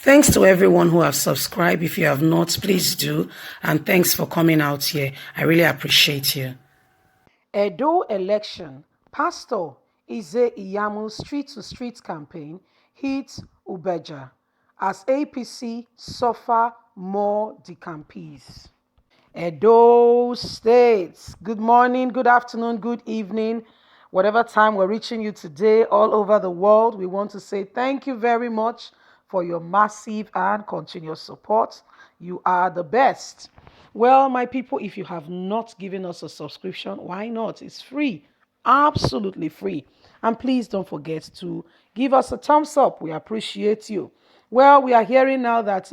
Thanks to everyone who have subscribed. If you have not, please do. And thanks for coming out here. I really appreciate you. Edo election. Pastor Iyamu street-to-street campaign hits Ubiaja as APC suffer more Decampees. Edo State. Good morning, good afternoon, good evening. Whatever time we're reaching you today, all over the world, we want to say thank you very much for your massive and continuous support. You are the best. Well, my people, if you have not given us a subscription, why not? It's free, absolutely free. And please don't forget to give us a thumbs up. We appreciate you. Well, we are hearing now that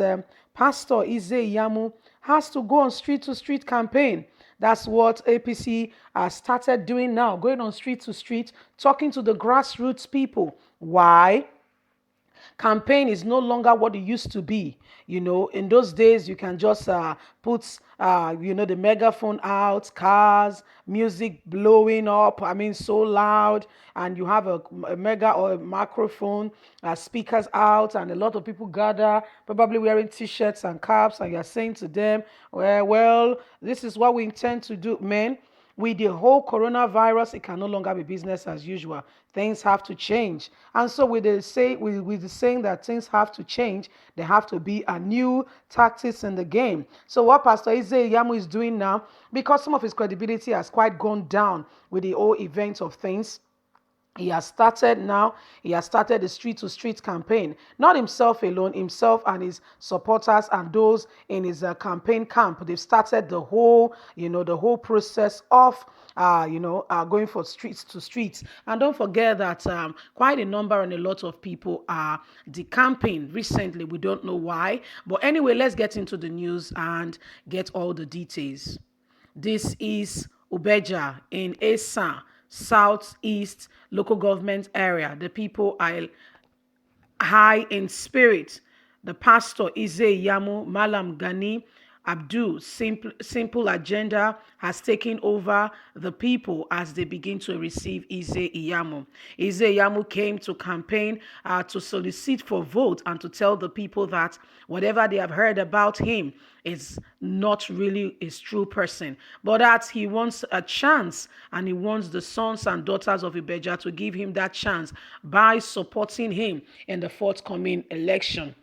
Pastor Iyamu has to go on street to street campaign. That's what APC has started doing now, going on street to street, talking to the grassroots people. Why? Campaign is no longer what it used to be. In those days, you can just put, the megaphone out, cars, music blowing up, I mean, so loud, and you have a mega or a microphone, speakers out, and a lot of people gather, probably wearing t-shirts and caps, and you're saying to them, well, this is what we intend to do, man. With the whole coronavirus, it can no longer be business as usual. Things have to change. And so with the saying that things have to change, there have to be a new tactics in the game. So what Pastor Iyamu is doing now, because some of his credibility has quite gone down with the whole event of things, he has started the street to street campaign. Not himself alone, himself and his supporters and those in his campaign camp. They've started the whole process of going for streets to streets. And don't forget that quite a number and a lot of people are decamping recently. We don't know why. But anyway, let's get into the news and get all the details. This is Ubiaja in Esa, southeast local government area. The people are high in spirit. The pastor Iyamu Malam Gani Abdul simple agenda has taken over the people as they begin to receive Iyamu. Iyamu came to campaign to solicit for vote and to tell the people that whatever they have heard about him is not really his true person, but that he wants a chance and he wants the sons and daughters of Ubiaja to give him that chance by supporting him in the forthcoming election.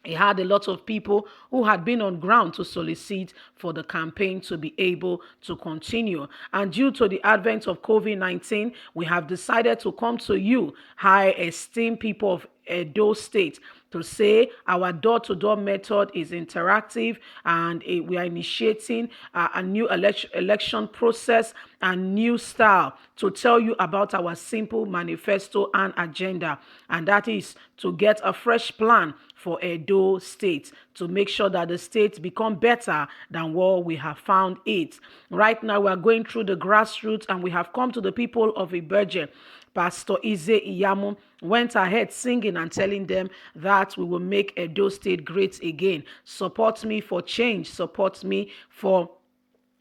He had a lot of people who had been on ground to solicit for the campaign to be able to continue. And due to the advent of COVID-19, we have decided to come to you, high esteemed people of Edo State, to say our door-to-door method is interactive and we are initiating a new election process and new style to tell you about our simple manifesto and agenda, and that is to get a fresh plan for Edo State to make sure that the state become better than what we have found it. Right now, we are going through the grassroots and we have come to the people of Ubiaja. Pastor Iyamu went ahead singing and telling them that we will make Edo State great again. Support me for change. Support me for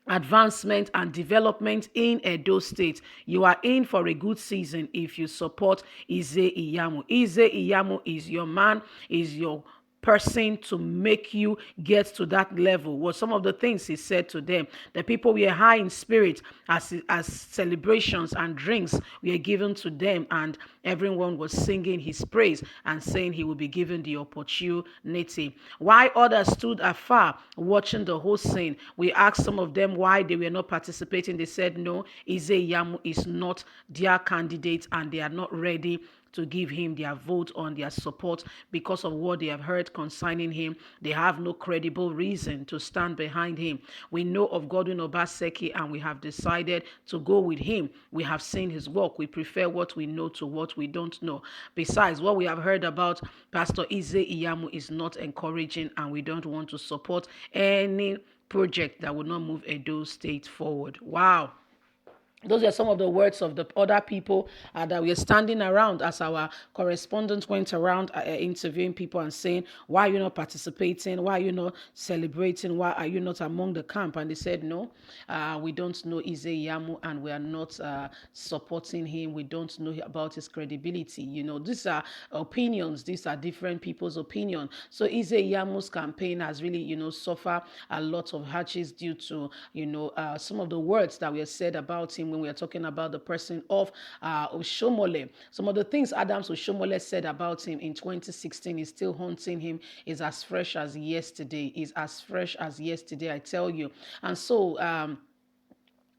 advancement and development in Edo State. You are in for a good season if you support Iyamu. Iyamu is your man, is your person to make you get to that level. Was some of the things he said to them. The people were high in spirit as celebrations and drinks were given to them, and everyone was singing his praise and saying he will be given the opportunity. Why others stood afar watching the whole scene, we asked some of them why they were not participating. They said no, Iyamu is not their candidate and they are not ready to give him their vote on their support because of what they have heard concerning him. They have no credible reason to stand behind him. We know of Godwin Obaseki and we have decided to go with him. We have seen his work. We prefer what we know to what we don't know. Besides, what we have heard about Pastor Iyamu is not encouraging, and we don't want to support any project that would not move Edo State forward. Wow. Those are some of the words of the other people that were standing around as our correspondent went around interviewing people and saying, why are you not participating? Why are you not celebrating? Why are you not among the camp? And they said, no, we don't know Iyamu and we are not supporting him. We don't know about his credibility. These are opinions. These are different people's opinion. So Iyamu's campaign has really, suffered a lot of hardships due to, some of the words that were said about him when we are talking about the person of Oshomole. Some of the things Adams Oshomole said about him in 2016 is still haunting him, is as fresh as yesterday, I tell you. And so,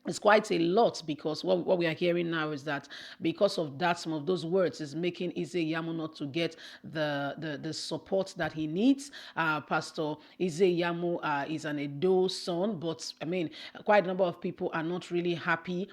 it's quite a lot, because what we are hearing now is that because of that, some of those words is making Iyamu not to get the support that he needs. Pastor Iyamu is an Edo son, but I mean, quite a number of people are not really happy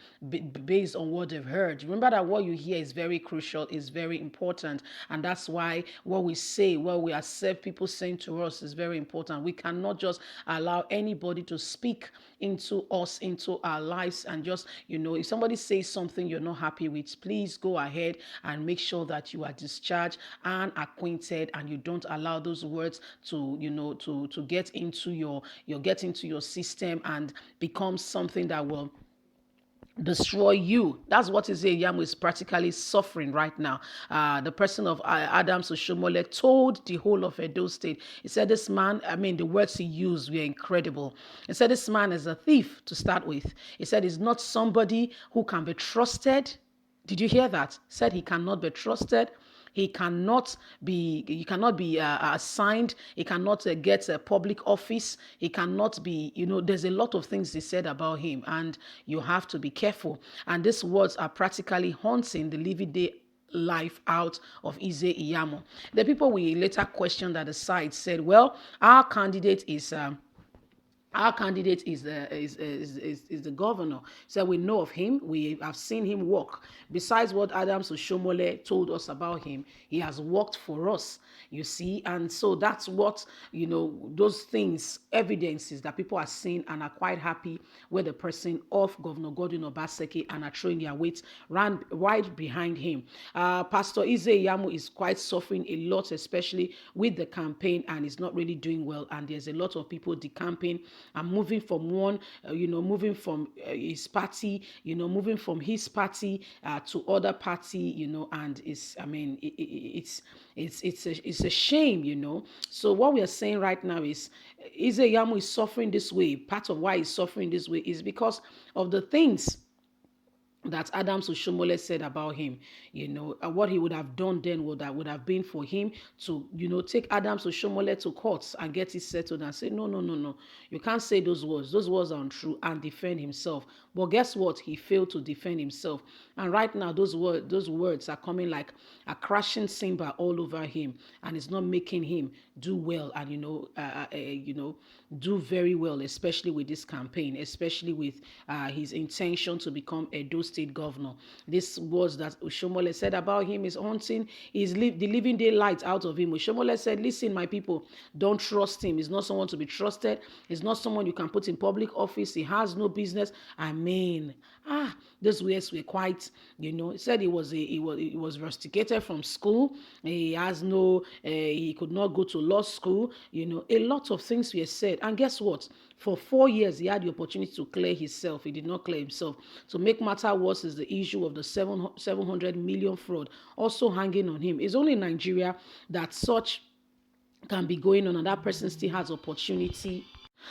based on what they've heard. Remember that what you hear is very crucial, is very important, and that's why what we say, what we accept people saying to us is very important. We cannot just allow anybody to speak into us, into our lives, and just, if somebody says something you're not happy with, please go ahead and make sure that you are discharged and acquainted, and you don't allow those words to, to get into your system and become something that will destroy you. That's what Iyamu is practically suffering right now. The person of Adams Oshomole told the whole of Edo State, he said this man, I mean, the words he used were incredible. He said this man is a thief to start with. He said he's not somebody who can be trusted. Did you hear that? He said he cannot be trusted. He cannot be assigned. He cannot get a public office. He cannot be, there's a lot of things they said about him, and you have to be careful. And these words are practically haunting the living day life out of Iyamu. The people we later questioned at the site said, well, our candidate is the governor. So we know of him. We have seen him work. Besides what Adams Oshomole told us about him, he has worked for us, you see. And so that's what, those things, evidences that people are seeing and are quite happy with the person of Governor Godwin Obaseki and are throwing their weight right behind him. Pastor Iyamu is quite suffering a lot, especially with the campaign, and is not really doing well. And there's a lot of people decamping and moving from moving from his party, moving from his party to other party, and it's a shame. So what we are saying right now is Iyamu is suffering this way. Part of why he's suffering this way is because of the things that Adams Oshomole said about him. What he would have done then would have been for him to, take Adams Oshomole to court and get it settled and say, no, you can't say those words. Those words are untrue, and defend himself. But guess what? He failed to defend himself. And right now, those words are coming like a crashing cymbal all over him, and it's not making him do well and, do very well, especially with this campaign, especially with his intention to become Edo State governor. This words that Oshomole said about him is haunting. He's the living daylight out of him. Oshomole said, listen, my people, don't trust him. He's not someone to be trusted. He's not someone you can put in public office. He has no business. I mean, those words were quite, he said he was rusticated from school. He has he could not go to law school. A lot of things were said. And guess what? For 4 years, he had the opportunity to clear himself. He did not clear himself. To make matter worse is the issue of the 700 million fraud also hanging on him. It's only in Nigeria that such can be going on, and that person still has opportunity.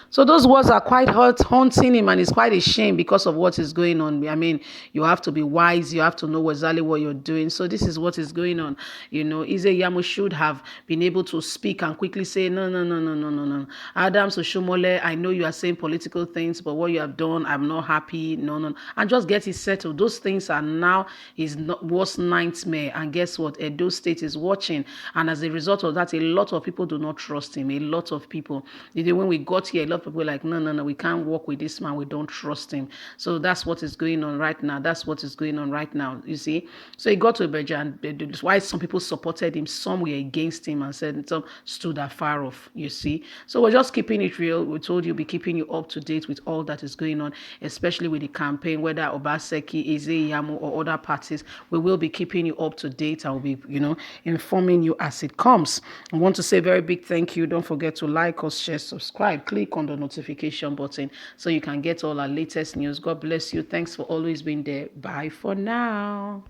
So those words are quite haunting him, and it's quite a shame because of what is going on. I mean, you have to be wise. You have to know exactly what you're doing. So this is what is going on. Iyamu should have been able to speak and quickly say, no. Adams Oshomole, I know you are saying political things, but what you have done, I'm not happy. No. And just get it settled. Those things are now his worst nightmare. And guess what? Edo State is watching. And as a result of that, a lot of people do not trust him. A lot of people. When we got here, here. A lot of people are like, no, no, no, we can't work with this man. We don't trust him. So that's what is going on right now. That's what is going on right now. You see. So he got to Ubiaja, and why some people supported him, some were against him, and said some stood afar off. You see. So we're just keeping it real. We told you, we'll be keeping you up to date with all that is going on, especially with the campaign, whether Obaseki, Iyamu, or other parties. We will be keeping you up to date. I will be, informing you as it comes. I want to say a very big thank you. Don't forget to like us, share, subscribe, click on the notification button so you can get all our latest news. God bless you. Thanks for always being there. Bye for now.